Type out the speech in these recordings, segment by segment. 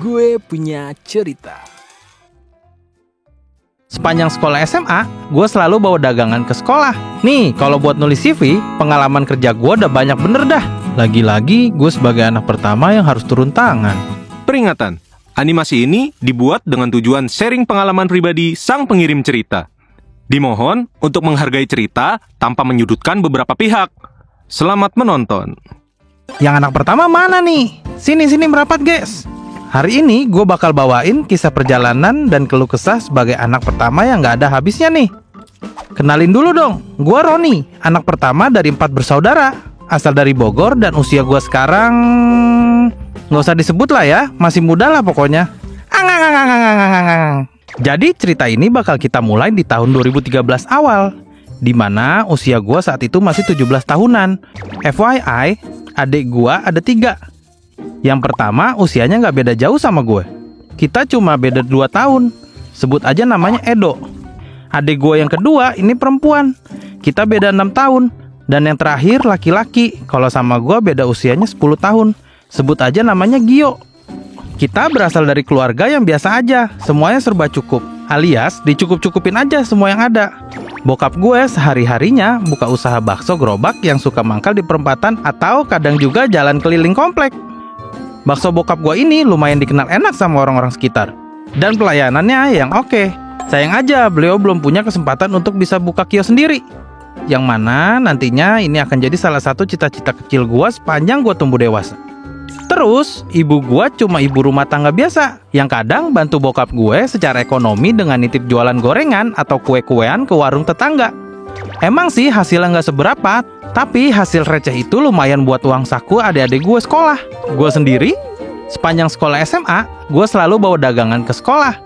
Gue punya cerita. Sepanjang sekolah SMA, gue selalu bawa dagangan ke sekolah. Nih, kalau buat nulis CV, pengalaman kerja gue udah banyak bener dah. Lagi-lagi, gue sebagai anak pertama yang harus turun tangan. Peringatan, animasi ini dibuat dengan tujuan sharing pengalaman pribadi sang pengirim cerita. Dimohon untuk menghargai cerita tanpa menyudutkan beberapa pihak. Selamat menonton. Yang anak pertama mana nih? Sini merapat, guys. Hari ini gue bakal bawain kisah perjalanan dan keluh kesah sebagai anak pertama yang gak ada habisnya nih. Kenalin dulu dong, gue Roni, anak pertama dari 4 bersaudara. Asal dari Bogor dan usia gue sekarang... Nggak usah disebut lah ya, masih muda lah pokoknya. Jadi cerita ini bakal kita mulai di tahun 2013 awal, dimana usia gue saat itu masih 17 tahunan. FYI, adik gue ada 3. Yang pertama usianya nggak beda jauh sama gue. Kita cuma beda 2 tahun. Sebut aja namanya Edo. Adik gue yang kedua ini perempuan. Kita beda 6 tahun. Dan yang terakhir laki-laki. Kalau sama gue beda usianya 10 tahun. Sebut aja namanya Gio. Kita berasal dari keluarga yang biasa aja. Semuanya serba cukup. Alias dicukup-cukupin aja semua yang ada. Bokap gue sehari-harinya buka usaha bakso gerobak yang suka mangkal di perempatan atau kadang juga jalan keliling komplek. Bakso bokap gue ini lumayan dikenal enak sama orang-orang sekitar. Dan pelayanannya yang oke. Sayang aja beliau belum punya kesempatan untuk bisa buka kios sendiri. Yang mana nantinya ini akan jadi salah satu cita-cita kecil gue sepanjang gue tumbuh dewasa. Terus, ibu gue cuma ibu rumah tangga biasa yang kadang bantu bokap gue secara ekonomi dengan nitip jualan gorengan atau kue-kuean ke warung tetangga. Emang sih hasilnya nggak seberapa, tapi hasil receh itu lumayan buat uang saku adik-adik gue sekolah. Gue sendiri, sepanjang sekolah SMA, gue selalu bawa dagangan ke sekolah.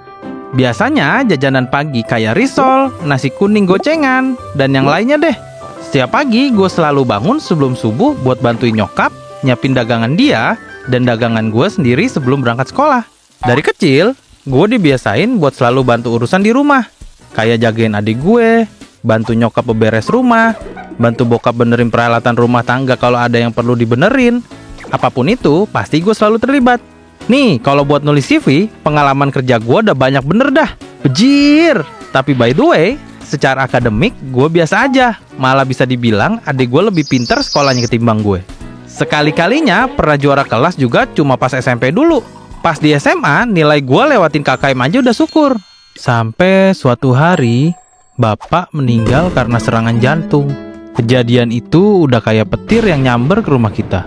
Biasanya jajanan pagi kayak risol, nasi kuning gocengan, dan yang lainnya deh. Setiap pagi gue selalu bangun sebelum subuh buat bantuin nyokap, nyiapin dagangan dia, dan dagangan gue sendiri sebelum berangkat sekolah. Dari kecil, gue dibiasain buat selalu bantu urusan di rumah. Kayak jagain adik gue, bantu nyokap beberes rumah, bantu bokap benerin peralatan rumah tangga kalau ada yang perlu dibenerin. Apapun itu, pasti gue selalu terlibat. Nih, kalau buat nulis CV, pengalaman kerja gue udah banyak bener dah. Bejir! Tapi by the way, secara akademik, gue biasa aja. Malah bisa dibilang adik gue lebih pintar sekolahnya ketimbang gue. Sekali-kalinya pernah juara kelas juga cuma pas SMP dulu. Pas di SMA, nilai gue lewatin KKM aja udah syukur. Sampai suatu hari, bapak meninggal karena serangan jantung. Kejadian itu udah kayak petir yang nyamber ke rumah kita.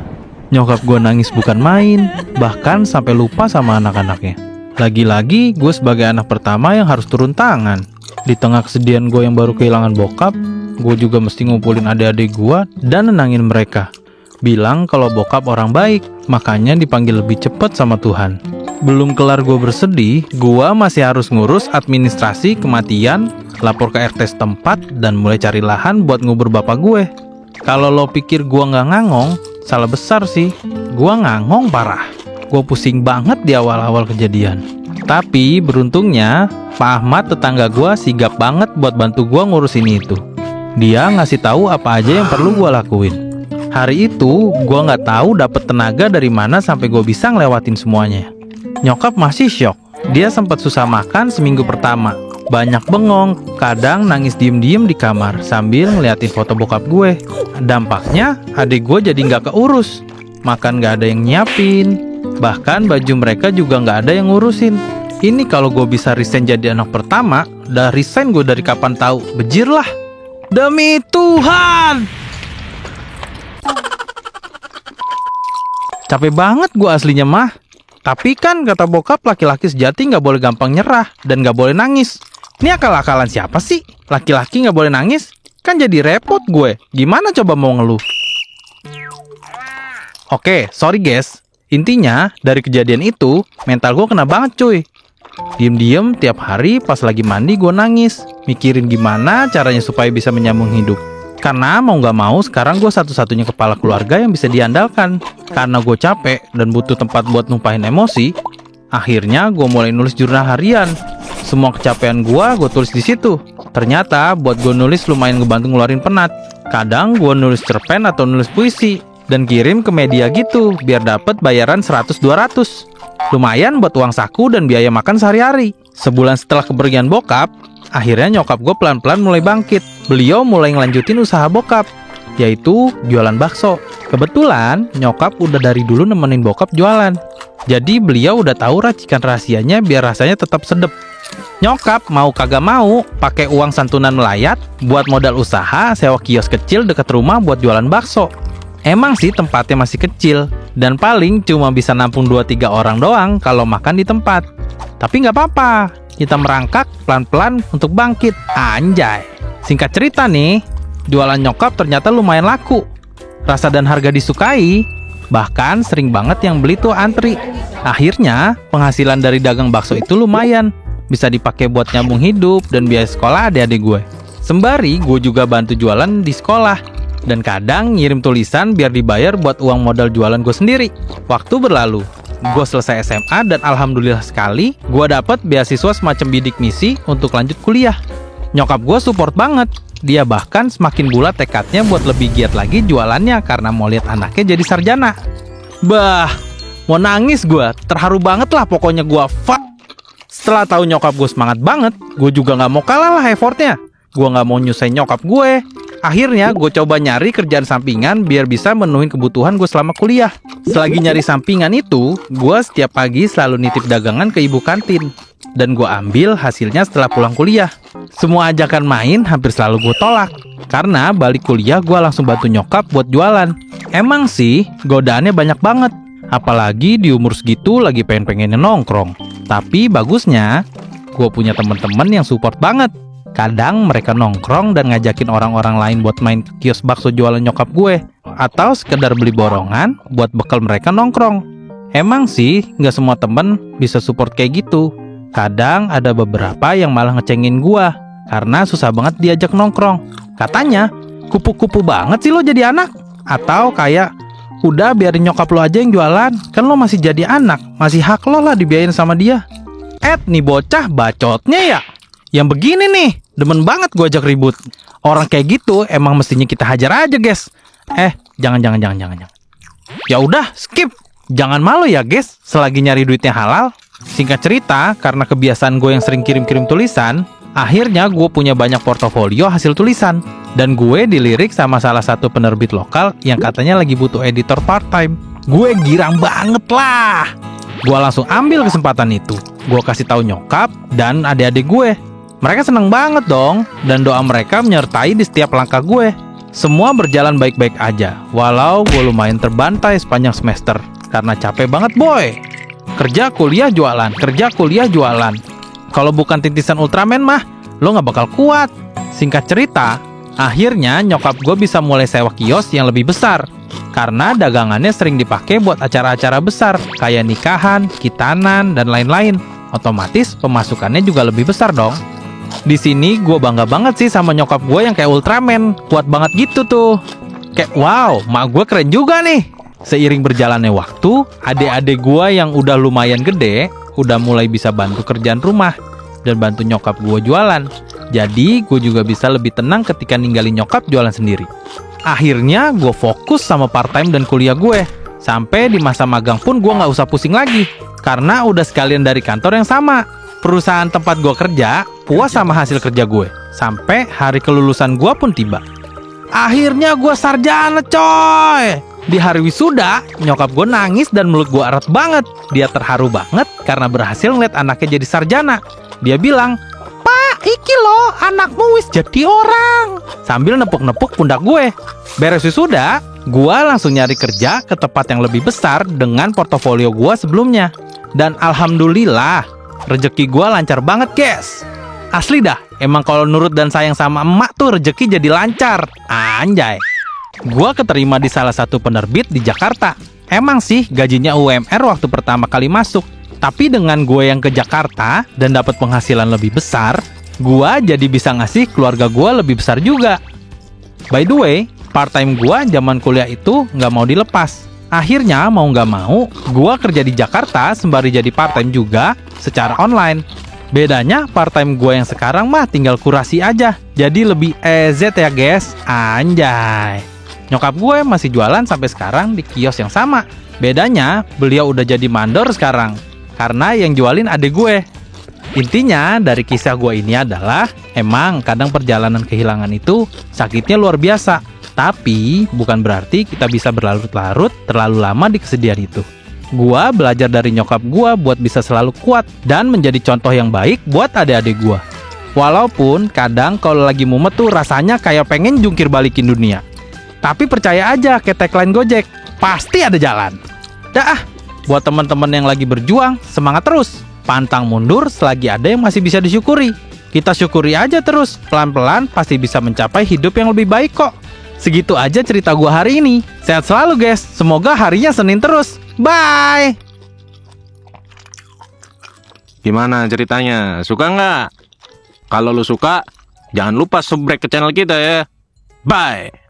Nyokap gue nangis bukan main, bahkan sampai lupa sama anak-anaknya. Lagi-lagi gue sebagai anak pertama yang harus turun tangan. Di tengah kesedihan gue yang baru kehilangan bokap, gue juga mesti ngumpulin adik-adik gue dan nenangin mereka. Bilang kalau bokap orang baik, makanya dipanggil lebih cepat sama Tuhan. Belum kelar gue bersedih, gue masih harus ngurus administrasi kematian, lapor ke RT setempat, dan mulai cari lahan buat ngubur bapak gue. Kalau lo pikir gue nggak ngangong, salah besar sih. Gue ngangong parah. Gue pusing banget di awal-awal kejadian. Tapi beruntungnya, Pak Ahmad tetangga gue sigap banget buat bantu gue ngurus ini itu. Dia ngasih tahu apa aja yang perlu gue lakuin. Hari itu, gue nggak tahu dapet tenaga dari mana sampai gue bisa ngelewatin semuanya. Nyokap masih syok. Dia sempat susah makan seminggu pertama. Banyak bengong, kadang nangis diem-diem di kamar sambil ngeliatin foto bokap gue. Dampaknya, adik gue jadi nggak keurus. Makan nggak ada yang nyiapin. Bahkan baju mereka juga nggak ada yang ngurusin. Ini kalau gue bisa resign jadi anak pertama, udah resign gue dari kapan tahu. Bejir lah. Demi Tuhan! Capek banget gue aslinya mah. Tapi kan kata bokap laki-laki sejati gak boleh gampang nyerah dan gak boleh nangis. Ini akal-akalan siapa sih? Laki-laki gak boleh nangis? Kan jadi repot gue. Gimana coba mau ngeluh? Oke, sorry guys. Intinya dari kejadian itu mental gue kena banget cuy. Diem-diem tiap hari pas lagi mandi gue nangis. Mikirin gimana caranya supaya bisa menyambung hidup. Karena mau gak mau sekarang gue satu-satunya kepala keluarga yang bisa diandalkan. Karena gue capek dan butuh tempat buat numpahin emosi, akhirnya gue mulai nulis jurnal harian. Semua kecapean gue tulis di situ. Ternyata buat gue nulis lumayan ngebantu ngeluarin penat. Kadang gue nulis cerpen atau nulis puisi. dan kirim ke media gitu biar dapet bayaran 100-200. Lumayan buat uang saku dan biaya makan sehari-hari. Sebulan setelah kepergian bokap, akhirnya nyokap gue pelan-pelan mulai bangkit. Beliau mulai ngelanjutin usaha bokap, yaitu jualan bakso. Kebetulan nyokap udah dari dulu nemenin bokap jualan. Jadi beliau udah tahu racikan rahasianya biar rasanya tetap sedep. Nyokap mau kagak mau pakai uang santunan melayat buat modal usaha sewa kios kecil deket rumah buat jualan bakso. Emang sih tempatnya masih kecil dan paling cuma bisa nampung 2-3 orang doang kalau makan di tempat. Tapi nggak apa-apa, kita merangkak pelan-pelan untuk bangkit. Anjay. Singkat cerita nih, jualan nyokap ternyata lumayan laku. Rasa dan harga disukai, bahkan sering banget yang beli tuh antri. Akhirnya penghasilan dari dagang bakso itu lumayan, bisa dipakai buat nyambung hidup dan biaya sekolah adik-adik gue. Sembari gue juga bantu jualan di sekolah dan kadang ngirim tulisan biar dibayar buat uang modal jualan gue sendiri. Waktu berlalu, gue selesai SMA dan alhamdulillah sekali gue dapet beasiswa semacam bidik misi untuk lanjut kuliah. Nyokap gue support banget. Dia bahkan semakin bulat tekadnya buat lebih giat lagi jualannya karena mau lihat anaknya jadi sarjana. Bah, mau nangis gue, terharu banget lah pokoknya gue. Fuck. Setelah tahu nyokap gue semangat banget, gue juga gak mau kalah lah effortnya. Gue gak mau nyusahin nyokap gue. Akhirnya gue coba nyari kerjaan sampingan biar bisa menuhin kebutuhan gue selama kuliah. Selagi nyari sampingan itu, gue setiap pagi selalu nitip dagangan ke ibu kantin. Dan gue ambil hasilnya setelah pulang kuliah. Semua ajakan main hampir selalu gue tolak. Karena balik kuliah gue langsung bantu nyokap buat jualan. Emang sih, godaannya banyak banget. Apalagi di umur segitu lagi pengen-pengennya nongkrong. Tapi bagusnya, gue punya temen-temen yang support banget. Kadang mereka nongkrong dan ngajakin orang-orang lain buat main ke kios bakso jualan nyokap gue. Atau sekedar beli borongan buat bekal mereka nongkrong. Emang sih, nggak semua temen bisa support kayak gitu. Kadang ada beberapa yang malah ngecengin gue karena susah banget diajak nongkrong. Katanya, kupu-kupu banget sih lo jadi anak. Atau kayak, udah biarin nyokap lo aja yang jualan. Kan lo masih jadi anak, masih hak lo lah dibiayain sama dia. Nih bocah bacotnya ya. Yang begini nih, demen banget gue ajak ribut. Orang kayak gitu emang mestinya kita hajar aja, guys. Jangan. Ya udah, skip. Jangan malu ya, guys, selagi nyari duitnya halal. Singkat cerita, karena kebiasaan gue yang sering kirim-kirim tulisan, akhirnya gue punya banyak portofolio hasil tulisan. Dan gue dilirik sama salah satu penerbit lokal yang katanya lagi butuh editor part-time. Gue girang banget lah. Gue langsung ambil kesempatan itu. Gue kasih tahu nyokap dan adik-adik gue. Mereka seneng banget dong, dan doa mereka menyertai di setiap langkah gue. Semua berjalan baik-baik aja, walau gue lumayan terbantai sepanjang semester. Karena capek banget boy. Kerja kuliah jualan. Kalau bukan titisan Ultraman mah, lo gak bakal kuat. Singkat cerita, akhirnya nyokap gue bisa mulai sewa kios yang lebih besar. Karena dagangannya sering dipakai buat acara-acara besar, kayak nikahan, khitanan, dan lain-lain. Otomatis pemasukannya juga lebih besar dong. Di sini gue bangga banget sih sama nyokap gue yang kayak Ultraman, kuat banget gitu tuh. Kayak wow, mak gue keren juga nih. Seiring berjalannya waktu, adik-adik gue yang udah lumayan gede, udah mulai bisa bantu kerjaan rumah dan bantu nyokap gue jualan. Jadi gue juga bisa lebih tenang ketika ninggalin nyokap jualan sendiri. Akhirnya gue fokus sama part-time dan kuliah gue. Sampai di masa magang pun gue gak usah pusing lagi, karena udah sekalian dari kantor yang sama. Perusahaan tempat gue kerja puas sama hasil kerja gue. Sampai hari kelulusan gue pun tiba. Akhirnya gue sarjana coy. Di hari wisuda, nyokap gue nangis dan meluk gue erat banget. Dia terharu banget karena berhasil ngeliat anaknya jadi sarjana. Dia bilang, "Pak, iki loh anakmu wis jadi orang." Sambil nepuk-nepuk pundak gue. Beres wisuda, gue langsung nyari kerja ke tempat yang lebih besar dengan portofolio gue sebelumnya. Dan alhamdulillah, rezeki gue lancar banget guys. Asli dah, emang kalau nurut dan sayang sama emak tuh rezeki jadi lancar. Anjay. Gue keterima di salah satu penerbit di Jakarta. Emang sih gajinya UMR waktu pertama kali masuk. Tapi dengan gue yang ke Jakarta dan dapat penghasilan lebih besar, gue jadi bisa ngasih keluarga gue lebih besar juga. By the way, part-time gue zaman kuliah itu nggak mau dilepas. Akhirnya mau nggak mau, gue kerja di Jakarta sembari jadi part-time juga secara online. Bedanya part-time gue yang sekarang mah tinggal kurasi aja. Jadi lebih EZ ya guys. Anjay. Nyokap gue masih jualan sampai sekarang di kios yang sama. Bedanya, beliau udah jadi mandor sekarang. Karena yang jualin adik gue. Intinya dari kisah gue ini adalah, emang kadang perjalanan kehilangan itu sakitnya luar biasa. Tapi bukan berarti kita bisa berlarut-larut terlalu lama di kesedihan itu. Gua belajar dari nyokap gua buat bisa selalu kuat dan menjadi contoh yang baik buat adik-adik gua. Walaupun kadang kalau lagi mumet tuh rasanya kayak pengen jungkir balikin dunia. Tapi percaya aja kayak tagline Gojek, pasti ada jalan. Dah, buat teman-teman yang lagi berjuang, semangat terus. Pantang mundur selagi ada yang masih bisa disyukuri. Kita syukuri aja terus, pelan-pelan pasti bisa mencapai hidup yang lebih baik kok. Segitu aja cerita gua hari ini. Sehat selalu guys, semoga harinya Senin terus. Bye! Gimana ceritanya? Suka nggak? Kalau lu suka, jangan lupa subscribe ke channel kita ya. Bye!